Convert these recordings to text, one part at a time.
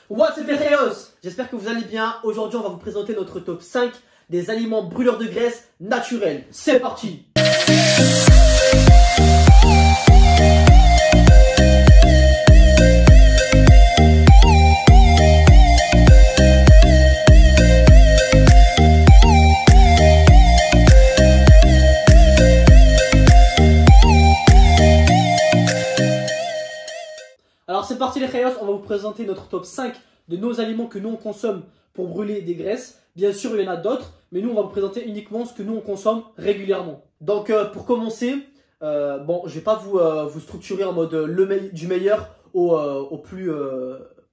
What's up les Rayos? J'espère que vous allez bien. Aujourd'hui on va vous présenter notre top 5 des aliments brûleurs de graisse naturels. C'est parti! Alors c'est parti les Rayos, on va vous présenter notre top 5 de nos aliments que nous on consomme pour brûler des graisses. Bien sûr il y en a d'autres, mais nous on va vous présenter uniquement ce que nous on consomme régulièrement. Donc pour commencer, bon je vais pas vous structurer en mode du meilleur au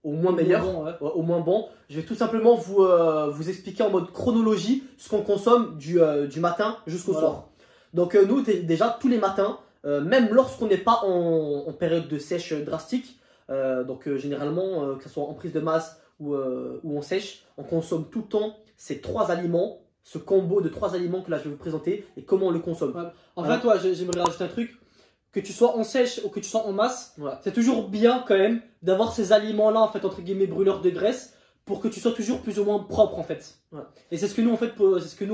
moins meilleur, bon, ouais. Au moins bon. Je vais tout simplement vous expliquer en mode chronologie ce qu'on consomme du matin jusqu'au soir. Donc nous déjà tous les matins, même lorsqu'on n'est pas en période de sèche drastique, généralement que ce soit en prise de masse ou en sèche, on consomme tout le temps ces trois aliments, ce combo de trois aliments que là je vais vous présenter et comment on le consomme. Ouais. En fait, j'aimerais rajouter un truc, que tu sois en sèche ou que tu sois en masse, c'est toujours bien quand même d'avoir ces aliments là en fait entre guillemets brûleurs de graisse pour que tu sois toujours plus ou moins propre en fait. Et c'est ce que nous on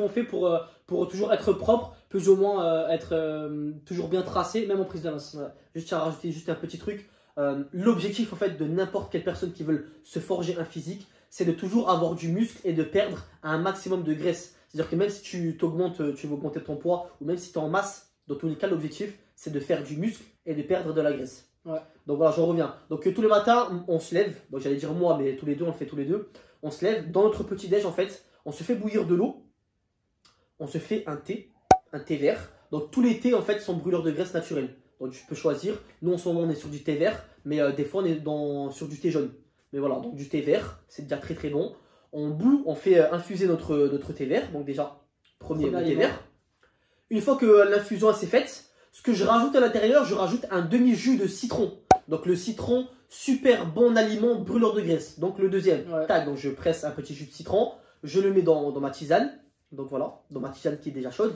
fait pour toujours être propre, plus ou moins être toujours bien tracé, même en prise de masse. Juste à rajouter juste un petit truc. L'objectif en fait de n'importe quelle personne qui veut se forger un physique, c'est de toujours avoir du muscle et de perdre un maximum de graisse. C'est-à-dire que même si tu veux augmenter ton poids ou même si tu es en masse, dans tous les cas l'objectif c'est de faire du muscle et de perdre de la graisse. Donc voilà, je reviens. Donc tous les matins on se lève, donc j'allais dire moi mais tous les deux on le fait tous les deux. On se lève, dans notre petit déj en fait, on se fait bouillir de l'eau, on se fait un thé vert. Donc tous les thés en fait sont brûleurs de graisse naturelle. Donc tu peux choisir, nous en ce moment on est sur du thé vert, mais des fois on est sur du thé jaune. Mais voilà, donc du thé vert, c'est déjà très très bon. On bout, on fait infuser notre thé vert, donc déjà, premier thé vert. Une fois que l'infusion s'est faite, ce que je rajoute à l'intérieur, je rajoute un demi-jus de citron. Donc le citron, super bon aliment brûleur de graisse. Donc le deuxième, tac, donc je presse un petit jus de citron, je le mets dans ma tisane. Donc voilà, dans ma tisane qui est déjà chaude.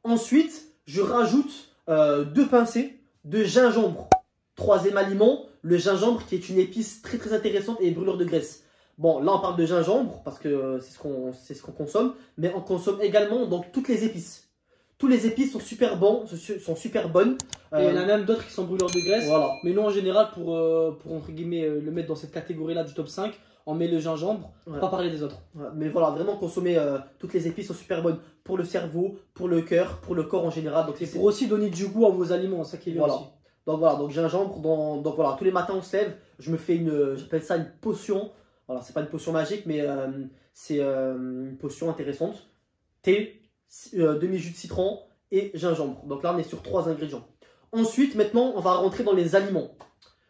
Ensuite, je rajoute 2 pincées de gingembre. Troisième aliment, le gingembre qui est une épice très très intéressante et brûleur de graisse. Bon, là on parle de gingembre parce que c'est ce qu'on consomme, mais on consomme également donc toutes les épices. Tous les épices sont super bons, sont super bonnes. Et il y en a même d'autres qui sont brûleurs de graisse. Voilà. Mais nous en général, pour entre guillemets le mettre dans cette catégorie là du top 5, on met le gingembre, pour pas parler des autres. Mais voilà, vraiment consommer toutes les épices sont super bonnes pour le cerveau, pour le cœur, pour le corps en général. Donc, et pour aussi donner du goût à vos aliments, ça qui est bien aussi. Donc voilà, donc gingembre, donc voilà, tous les matins on se lève, je me fais j'appelle ça une potion. Voilà, c'est pas une potion magique, mais c'est une potion intéressante. Thé, demi-jus de citron et gingembre. Donc là on est sur 3 ingrédients. Ensuite, maintenant on va rentrer dans les aliments.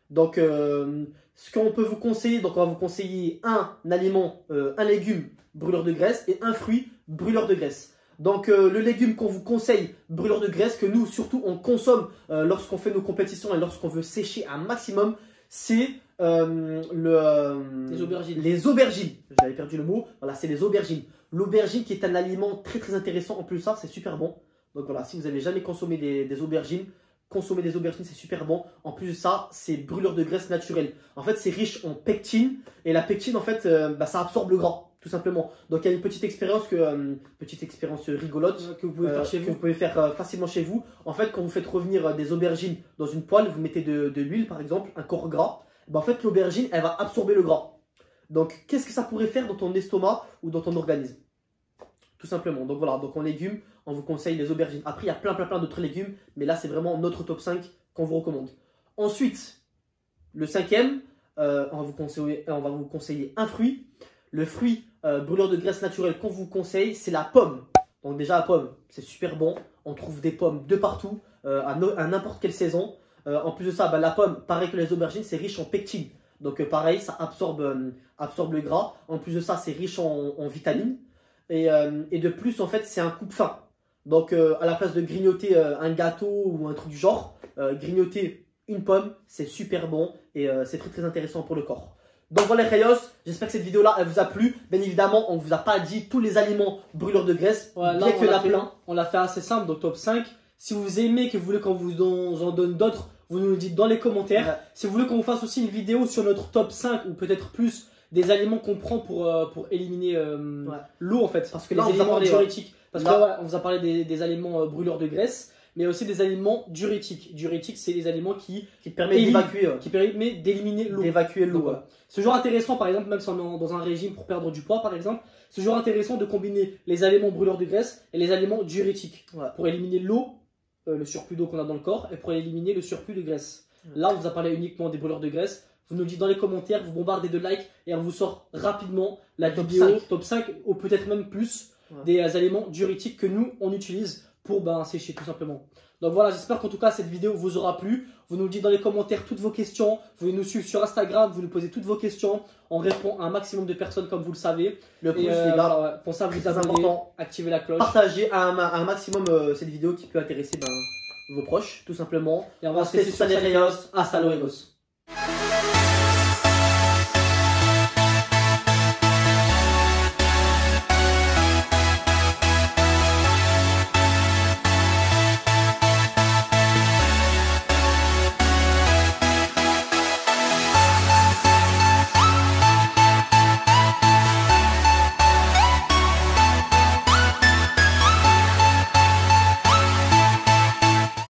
Donc ce qu'on peut vous conseiller, donc on va vous conseiller un aliment, un légume brûleur de graisse et un fruit brûleur de graisse. Donc le légume qu'on vous conseille brûleur de graisse, que nous surtout on consomme lorsqu'on fait nos compétitions et lorsqu'on veut sécher un maximum, c'est les aubergines. Les aubergines, j'avais perdu le mot, voilà, c'est les aubergines. L'aubergine qui est un aliment très très intéressant, en plus de ça c'est super bon. Donc voilà, si vous n'avez jamais consommé des aubergines, consommer des aubergines, c'est super bon. En plus de ça, c'est brûleur de graisse naturelle. En fait, c'est riche en pectine. Et la pectine, en fait, ça absorbe le gras, tout simplement. Donc, il y a une petite expérience rigolote que vous pouvez faire chez vous. Que vous pouvez faire facilement chez vous. En fait, quand vous faites revenir des aubergines dans une poêle, vous mettez de l'huile, par exemple, un corps gras. En fait, l'aubergine, elle va absorber le gras. Donc, qu'est-ce que ça pourrait faire dans ton estomac ou dans ton organisme? Tout simplement. Donc voilà, donc en légumes, on vous conseille les aubergines. Après, il y a plein d'autres légumes, mais là, c'est vraiment notre top 5 qu'on vous recommande. Ensuite, le cinquième, on va vous conseiller un fruit. Le fruit brûleur de graisse naturelle qu'on vous conseille, c'est la pomme. Donc déjà, la pomme, c'est super bon. On trouve des pommes de partout, à n'importe quelle saison. En plus de ça, la pomme, pareil que les aubergines, c'est riche en pectine. Donc pareil, ça absorbe le gras. En plus de ça, c'est riche en vitamines. Et de plus, en fait, c'est un coupe-faim. Donc, à la place de grignoter un gâteau ou un truc du genre, grignoter une pomme, c'est super bon et c'est très très intéressant pour le corps. Donc voilà les Rayos, j'espère que cette vidéo-là, elle vous a plu. Bien évidemment, on ne vous a pas dit tous les aliments brûleurs de graisse. Ouais, là, on l'a fait assez simple, donc top 5. Si vous aimez, que vous voulez qu'on vous en donne d'autres, vous nous le dites dans les commentaires. Si vous voulez qu'on vous fasse aussi une vidéo sur notre top 5 ou peut-être plus des aliments qu'on prend pour éliminer l'eau en fait. Parce que les là, on vous a aliments parlé, diurétiques. Parce là- que là, on vous a parlé des aliments brûleurs de graisse, mais aussi des aliments diurétiques. Diurétiques, c'est les aliments qui permet d'évacuer. permettent d'éliminer l'eau. D'évacuer l'eau. Donc, voilà. C'est toujours intéressant, par exemple, même si on est dans un régime pour perdre du poids, par exemple, c'est toujours intéressant de combiner les aliments brûleurs de graisse et les aliments diurétiques pour éliminer l'eau, le surplus d'eau qu'on a dans le corps, et pour éliminer le surplus de graisse. Là, on vous a parlé uniquement des brûleurs de graisse. Vous nous le dites dans les commentaires, vous bombardez de likes et on vous sort rapidement la vidéo top 5 ou peut-être même plus des aliments diurétiques que nous, on utilise pour sécher tout simplement. Donc voilà, j'espère qu'en tout cas cette vidéo vous aura plu. Vous nous dites dans les commentaires toutes vos questions. Vous pouvez nous suivre sur Instagram, vous nous posez toutes vos questions. On répond à un maximum de personnes comme vous le savez. Le pouce, les gars, voilà, pour ça, vous abonnez, activez la cloche. Partagez à un maximum cette vidéo qui peut intéresser vos proches, tout simplement. Et on va se laisser sur Salerios. Hasta luego.